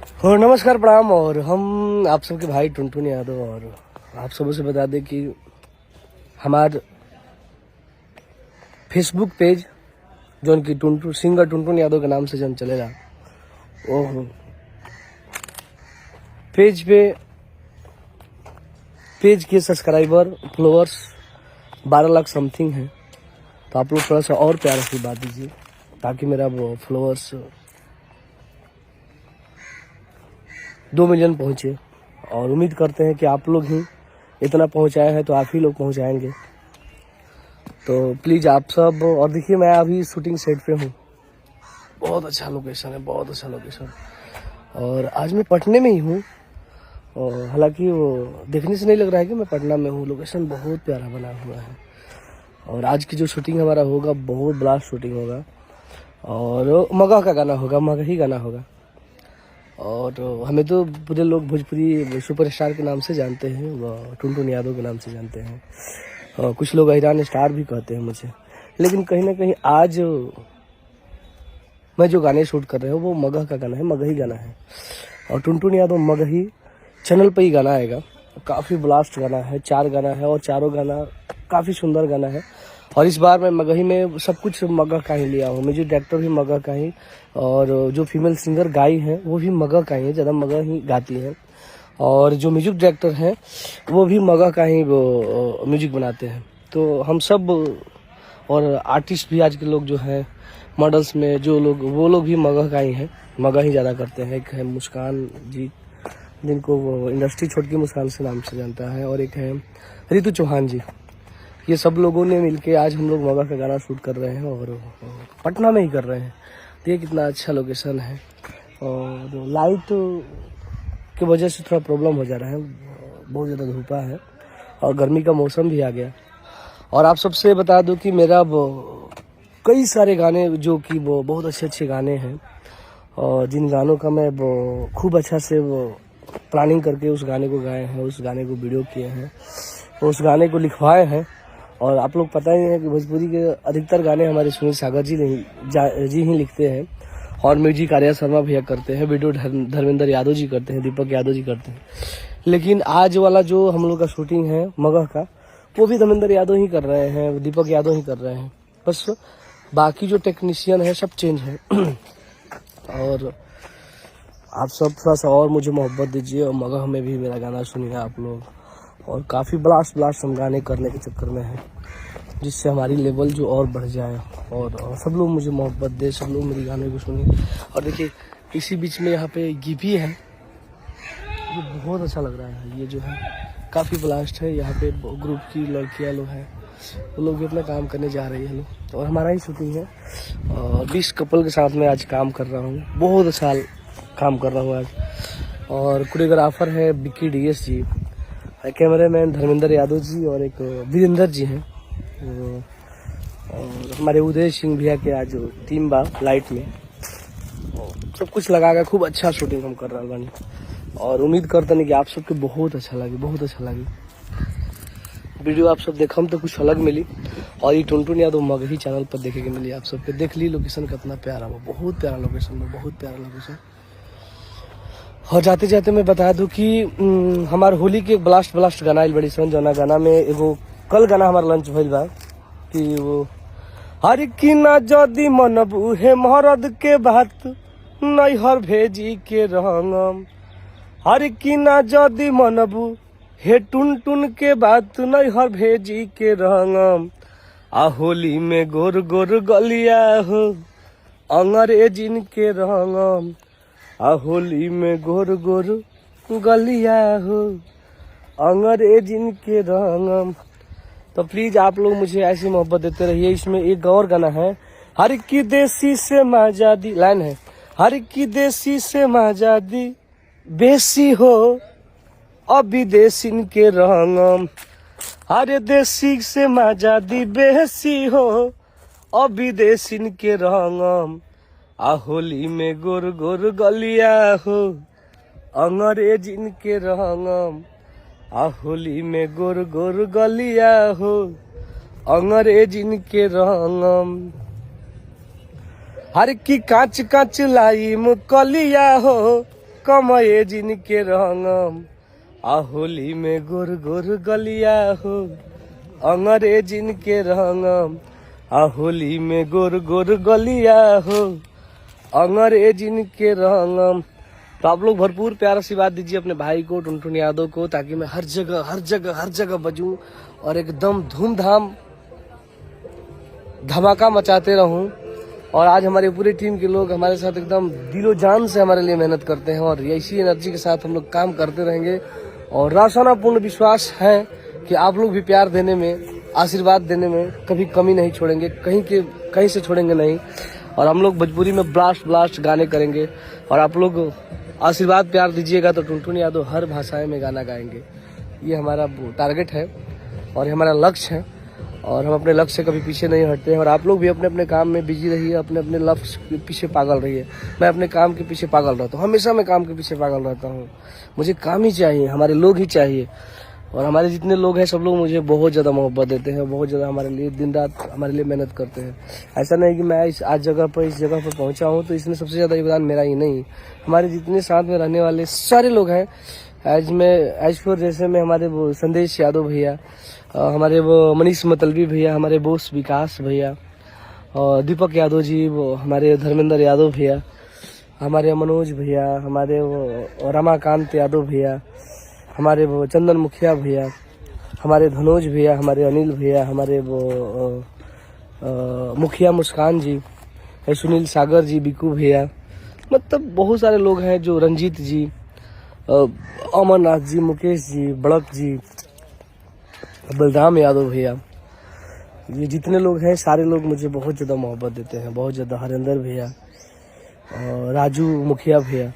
और नमस्कार प्रणाम। और हम आप सबके भाई टुनटुन यादव, और आप सबों से बता दें कि हमार फेसबुक पेज जो कि टुनटुन सिंगर टुनटुन यादव के नाम से जन चलेगा, वो पेज के सब्सक्राइबर फॉलोअर्स 12 लाख समथिंग हैं। तो आप लोग थोड़ा सा और प्यार से बात दीजिए ताकि मेरा वो फॉलोअर्स 2 मिलियन पहुंचे। और उम्मीद करते हैं कि आप लोग ही इतना पहुंचाए हैं तो आप ही लोग पहुंचाएंगे। तो प्लीज़ आप सब। और देखिए, मैं अभी शूटिंग सेट पे हूँ। बहुत अच्छा लोकेशन है, बहुत अच्छा लोकेशन। और आज मैं पटने में ही हूँ, और हालांकि वो देखने से नहीं लग रहा है कि मैं पटना में हूँ। लोकेशन बहुत प्यारा बना हुआ है। और आज की जो शूटिंग हमारा होगा, बहुत ब्लास्ट शूटिंग होगा। और मगह का गाना होगा, मगह ही गाना होगा। और हमें तो पूरे लोग भोजपुरी सुपरस्टार के नाम से जानते हैं, वो टुनटुन यादव के नाम से जानते हैं। और कुछ लोग ईरान स्टार भी कहते हैं मुझे। लेकिन कहीं ना कहीं आज मैं जो गाने शूट कर रहे हूँ वो मगह का गाना है, मगही गाना है। और टुनटुन यादव मगही चैनल पर ही गाना आएगा। काफ़ी ब्लास्ट गाना है, 4 गाना है और चारों गाना काफ़ी सुंदर गाना है। और इस बार मैं मगही में सब कुछ मगह का ही लिया हूँ। म्यूजिक डायरेक्टर भी मगह का ही, और जो फीमेल सिंगर गाई हैं वो भी मगह का ही है, ज़्यादा मगह ही गाती हैं। और जो म्यूजिक डायरेक्टर हैं वो भी मगह का ही वो म्यूजिक बनाते हैं। तो हम सब, और आर्टिस्ट भी आज के लोग जो हैं मॉडल्स में जो लोग, वो लोग भी मगह का ही हैं, मगह ही ज़्यादा करते हैं। एक है मुस्कान जी, जिनको वो इंडस्ट्री छोटकी मुस्कान से नाम से जानता है, और एक है रितु चौहान जी। ये सब लोगों ने मिलके आज हम लोग मगह का गाना शूट कर रहे हैं, और पटना में ही कर रहे हैं। देखिए कितना अच्छा लोकेशन है। और लाइट की वजह से थोड़ा प्रॉब्लम हो जा रहा है, बहुत ज़्यादा धूपा है और गर्मी का मौसम भी आ गया। और आप सबसे बता दूं कि मेरा वो कई सारे गाने जो कि वो बहुत अच्छे गाने हैं, और जिन गानों का मैं वो खूब अच्छा से वो प्लानिंग करके उस गाने को गाए हैं, उस गाने को वीडियो किए हैं, उस गाने को लिखवाए हैं। और आप लोग पता ही है कि भोजपुरी के अधिकतर गाने हमारे सुनील सागर जी ही लिखते हैं, और म्यूजिक आर्या शर्मा भैया करते हैं, वीडियो धर्मेंद्र यादव जी करते हैं, दीपक यादव जी करते हैं। लेकिन आज वाला जो हम लोग का शूटिंग है मगह का, वो भी धर्मेंद्र यादव ही कर रहे हैं, दीपक यादव ही कर रहे हैं। बस बाकी जो टेक्नीशियन है सब चेंज है। और आप सब थोड़ा सा और मुझे मोहब्बत दीजिए, और मगह में भी मेरा गाना सुनिए आप लोग। और काफ़ी ब्लास्ट हम गाने करने के चक्कर में हैं, जिससे हमारी लेवल जो और बढ़ जाए, और सब लोग मुझे मोहब्बत दे, सब लोग मेरे गाने को सुने। और देखिए इसी बीच में यहाँ पे गिपी है, ये बहुत अच्छा लग रहा है। ये जो है काफ़ी ब्लास्ट है। यहाँ पे ग्रुप की लड़कियाँ लोग हैं, वो लोग भी अपना काम करने जा रही है लोग, और हमारा ही शूटिंग है। और 20 कपल के साथ में आज काम कर रहा हूँ, बहुत अच्छा काम कर रहा हूँ आज। और कोरियोग्राफर है बिक्की DS जी, कैमरामैन धर्मेंद्र यादव जी, और एक वीरेंद्र जी हैं। और हमारे उदय सिंह भैया के आज टीम बा लाइट में, सब कुछ लगा कर खूब अच्छा शूटिंग हम कर रहा बानी। और उम्मीद करते हैं कि आप सबके बहुत अच्छा लगे, बहुत अच्छा लगे वीडियो। आप सब देखम तो कुछ अलग मिली, और ये टुनटुन यादव मगही चैनल पर देखे के मिली आप सबके। देख ली लोकेशन कितना प्यारा हो, बहुत प्यारा लोकेशन है, बहुत प्यारा लोकेशन। और जाते जाते मैं बता दूं कि हमार होली के ब्लास्ट गाना आइल बड़ी सन, जना गाना में एगो कल गाना हमार लंच भइल बा कि वो हर की ना जदी मनबू हे मरद के बात नैहर भेजी के रंगम, हर की ना जदी मनबू हे टुन के बात नैहर भेजी के रंगम, आ होली में गोर गोर गलिया हो अंग्रेजिन के रंगम, आ होली में गोर गोर गलिया हो अंग्रेजिन के रंगम। तो प्लीज आप लोग मुझे ऐसी मोहब्बत देते रहिए। इसमें एक और गाना है, हर की देसी से माजादी, लाइन है, हर की देसी से माजादी बेसी हो अब विदेशीन के रंगम, हर देसी से माजादी बेसी हो अब विदेशीन के रंगम, आ होली में गोर गोर गलिया हो अंग्रेजिन के रंगम, आ होली में गोर गोर गलिया हो अंग्रेजिन के रंगम, हर की कांच कांच लाई मुकलिया हो कमये जिनके रंगम आ होली में गोर गोर गलिया हो, अंग्रेजिन के रंगम आ होली में गोर गोर गलिया हो, अंग्रेजिन के रंगम। तो आप लोग भरपूर प्यार आशीर्वाद दीजिए अपने भाई को, टुनटुन यादव को, ताकि मैं हर जगह बजूं और एकदम धूमधाम धमाका मचाते रहूं। और आज हमारे पूरी टीम के लोग हमारे साथ एकदम दिलो जान से हमारे लिए मेहनत करते हैं और इसी एनर्जी के साथ हम लोग काम करते रहेंगे। और रासानापूर्ण विश्वास है कि आप लोग भी प्यार देने में, आशीर्वाद देने में कभी कमी नहीं छोड़ेंगे, कहीं से छोड़ेंगे नहीं। और हम लोग भोजपुरी में ब्लास्ट गाने करेंगे और आप लोग आशीर्वाद प्यार दीजिएगा तो टुनटुन यादव हर भाषाएं में गाना गाएंगे। ये हमारा टारगेट है और हमारा लक्ष्य है और हम अपने लक्ष्य से कभी पीछे नहीं हटते हैं। और आप लोग भी अपने अपने काम में बिजी रहिए, अपने अपने लक्ष्य के पीछे पागल रहिए। मैं अपने काम के पीछे पागल रहता हूँ, हमेशा मैं काम के पीछे पागल रहता हूँ। मुझे काम ही चाहिए, हमारे लोग ही चाहिए। और हमारे जितने लोग हैं सब लोग मुझे बहुत ज़्यादा मोहब्बत देते हैं, बहुत ज़्यादा हमारे लिए दिन रात हमारे लिए मेहनत करते हैं। ऐसा नहीं कि मैं इस जगह पर पहुंचा हूं तो इसमें सबसे ज़्यादा योगदान मेरा ही नहीं, हमारे जितने साथ में रहने वाले सारे लोग हैं। एज फॉर जैसे में हमारे वो संदेश यादव भैया, हमारे वो मनीष मतलबी भैया, हमारे बोस विकास भैया, और दीपक यादव जी, वो हमारे धर्मेंद्र यादव भैया, हमारे मनोज भैया, हमारे वो रमाकांत यादव भैया, हमारे वो चंदन मुखिया भैया, हमारे धनोज भैया, हमारे अनिल भैया, हमारे वो मुखिया मुस्कान जी, सुनील सागर जी, बिकू भैया, मतलब बहुत सारे लोग हैं जो रंजीत जी, अमरनाथ जी, मुकेश जी, बड़क जी, बलराम यादव भैया, ये जितने लोग हैं सारे लोग मुझे बहुत ज़्यादा मोहब्बत देते हैं, बहुत ज़्यादा। हरिंदर भैया और राजू मुखिया भैया,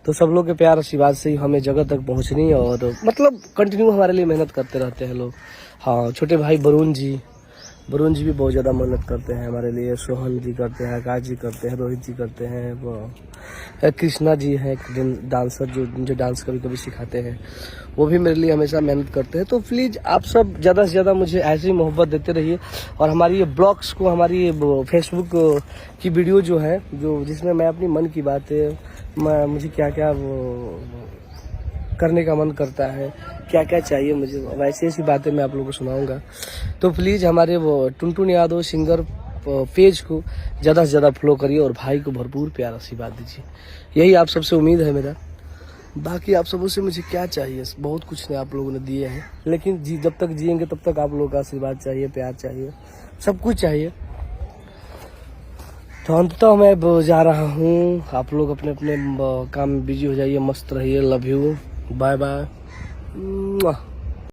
तो सब लोग के प्यार आशीर्वाद से ही हमें जगह तक पहुंचनी और मतलब कंटिन्यू हमारे लिए मेहनत करते रहते हैं लोग। हाँ, छोटे भाई वरुण जी भी बहुत ज़्यादा मेहनत करते हैं हमारे लिए। सोहन जी करते हैं, आकाश जी करते हैं, रोहित जी करते हैं, वो कृष्णा जी हैं डांसर जो मुझे डांस कभी कभी सिखाते हैं, वो भी मेरे लिए हमेशा मेहनत करते हैं। तो प्लीज़ आप सब ज़्यादा से ज़्यादा मुझे ऐसे ही मोहब्बत देते रहिए। और हमारी ये ब्लॉग्स को, हमारी ये फेसबुक की वीडियो जो है, जो जिसमें मैं अपनी मन की बातें, मुझे क्या क्या वो करने का मन करता है, क्या क्या चाहिए मुझे, वैसी ऐसी बातें मैं आप लोगों को सुनाऊंगा। तो प्लीज़ हमारे वो टुनटुन यादव सिंगर पेज को ज़्यादा से ज़्यादा फॉलो करिए और भाई को भरपूर प्यार आशीर्वाद दीजिए। यही आप सबसे उम्मीद है मेरा। बाकी आप सबों से मुझे क्या चाहिए, बहुत कुछ ने आप लोगों ने दिए हैं, लेकिन जब तक जिएंगे तब तक आप लोगों का आशीर्वाद चाहिए, प्यार चाहिए, सब कुछ चाहिए। तो अंततः मैं जा रहा हूँ, आप लोग अपने अपने काम में बिजी हो जाइए, मस्त रहिए। Love you, bye bye.